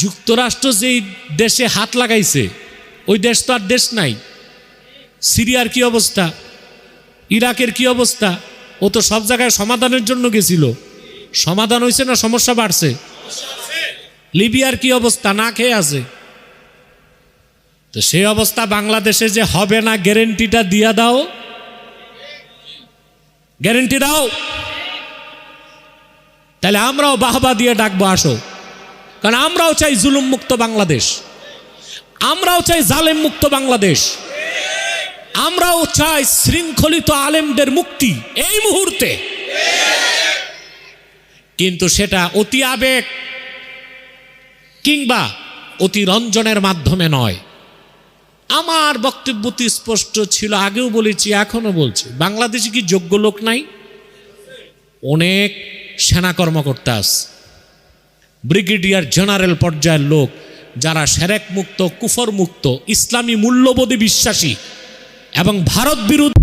যুক্তরাষ্ট্র যেই দেশে হাত লাগাইছে ওই দেশ তো আর দেশ নাই। সিরিয়ার কি অবস্থা, ইরাকের কি অবস্থা? ও তো সব জায়গায় সমাধানের জন্য গেছিল, সমাধান হয়েছে না সমস্যা বাড়ছে? লিবিয়ার কি অবস্থা, না খেয়ে আছে। তো সেই অবস্থা বাংলাদেশে যে হবে না, গ্যারেন্টিটা দিয়া দাও, গ্যারেন্টি দাও, তাহলে আমরাও বাহবা দিয়ে ডাকবো আসো। কারণ আমরাও চাই জুলুম মুক্ত বাংলাদেশ, আমরাও চাই জালেম মুক্ত বাংলাদেশ, আমরাও চাই শৃঙ্খলিত আলেমদের মুক্তি এই মুহূর্তে। কিন্তু সেটা অতি আবেগ কিংবা অতি রঞ্জনের মাধ্যমে নয়। আমার বক্তব্য স্পষ্ট ছিল, আগেও বলেছি এখনো বলছি, বাংলাদেশে কি যোগ্য লোক নাই? অনেক সেনা কর্মকর্তা আছে, ব্রিগেডিয়ার জেনারেল পর্যায়ের লোক যারা শিরক মুক্ত, কুফর মুক্ত, ইসলামী মূল্যবোধে বিশ্বাসী এবং ভারত বিরোধী